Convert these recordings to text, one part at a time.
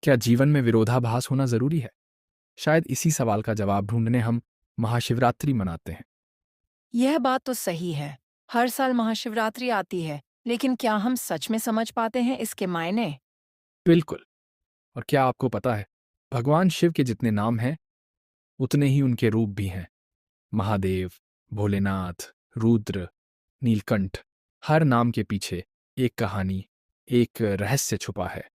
क्या जीवन में विरोधाभास होना जरूरी है? शायद इसी सवाल का जवाब ढूंढने हम महाशिवरात्रि मनाते हैं। यह बात तो सही है। हर साल महाशिवरात्रि आती है, लेकिन क्या हम सच में समझ पाते हैं इसके मायने? बिल्कुल। और क्या आपको पता है, भगवान शिव के जितने नाम हैं उतने ही उनके रूप भी हैं। महादेव, भोलेनाथ, रुद्र, नीलकंठ। हर नाम के पीछे एक कहानी, एक रहस्य छुपा है।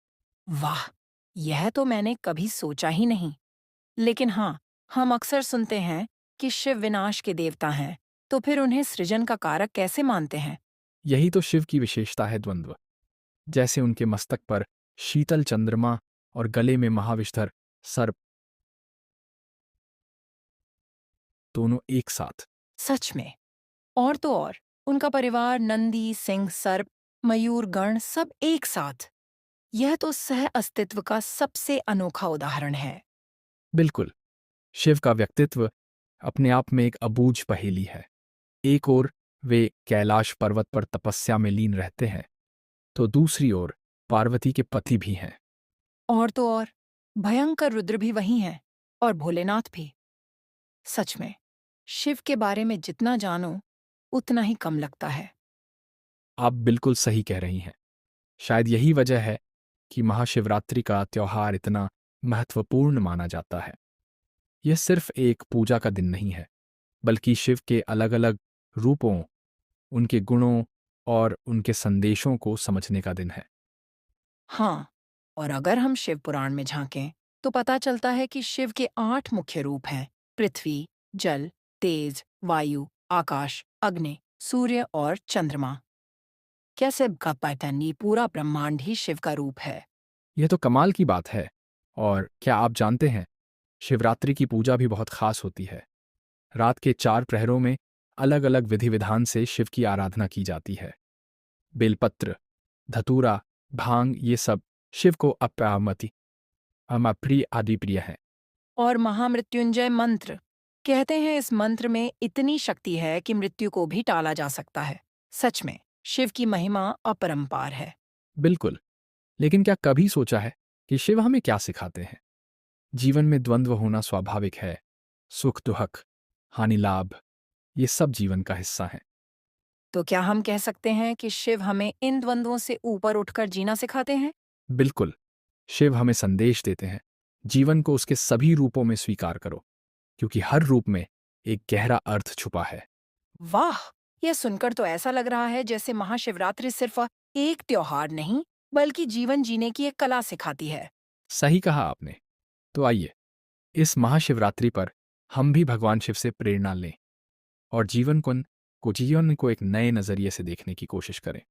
वाह! यह तो मैंने कभी सोचा ही नहीं। लेकिन हाँ, हम अक्सर सुनते हैं कि शिव विनाश के देवता हैं, तो फिर उन्हें सृजन का कारक कैसे मानते हैं? यही तो शिव की विशेषता है, द्वंद्व। जैसे उनके मस्तक पर शीतल चंद्रमा और गले में महाविष्धर सर्प, दोनों एक साथ। सच में। और तो और, उनका परिवार नंदी, सिंह, सर्प, मयूर गण सब एक साथ। यह तो सह अस्तित्व का सबसे अनोखा उदाहरण है। बिल्कुल। शिव का व्यक्तित्व अपने आप में एक अबूझ पहेली है। एक ओर वे कैलाश पर्वत पर तपस्या में लीन रहते हैं, तो दूसरी ओर पार्वती के पति भी हैं। और तो और, भयंकर रुद्र भी वही हैं, और भोलेनाथ भी। सच में, शिव के बारे में जितना जानो, उतना ही कम लगता है। आप बिल्कुल सही कह रही हैं। शायद यही वजह है कि महाशिवरात्रि का त्योहार इतना महत्वपूर्ण माना जाता है। यह सिर्फ एक पूजा का दिन नहीं है, बल्कि शिव के अलग अलग रूपों, उनके गुणों और उनके संदेशों को समझने का दिन है। हाँ, और अगर हम शिव पुराण में झांकें, तो पता चलता है कि शिव के 8 मुख्य रूप हैं: पृथ्वी, जल, तेज, वायु, आकाश, अग्नि, सूर्य और चंद्रमा। क्या सिर्फ का पैटर्न, पूरा ब्रह्मांड ही शिव का रूप है? यह तो कमाल की बात है। और क्या आप जानते हैं, शिवरात्रि की पूजा भी बहुत खास होती है। रात के 4 प्रहरों में अलग अलग विधि विधान से शिव की आराधना की जाती है। बेलपत्र, धतूरा, भांग, ये सब शिव को अप्यामति, अप्रिय आदि प्रिय हैं। और महामृत्युंजय मंत्र, कहते हैं इस मंत्र में इतनी शक्ति है कि मृत्यु को भी टाला जा सकता है। सच में, शिव की महिमा अपरंपार है। बिल्कुल। लेकिन क्या कभी सोचा है कि शिव हमें क्या सिखाते हैं? जीवन में द्वंद्व होना स्वाभाविक है। सुख दुख, हानि लाभ, ये सब जीवन का हिस्सा है। तो क्या हम कह सकते हैं कि शिव हमें इन द्वंद्वों से ऊपर उठकर जीना सिखाते हैं? बिल्कुल। शिव हमें संदेश देते हैं, जीवन को उसके सभी रूपों में स्वीकार करो, क्योंकि हर रूप में एक गहरा अर्थ छुपा है। वाह! यह सुनकर तो ऐसा लग रहा है जैसे महाशिवरात्रि सिर्फ एक त्योहार नहीं, बल्कि जीवन जीने की एक कला सिखाती है। सही कहा आपने। तो आइए, इस महाशिवरात्रि पर हम भी भगवान शिव से प्रेरणा लें और जीवन को एक नए नजरिए से देखने की कोशिश करें।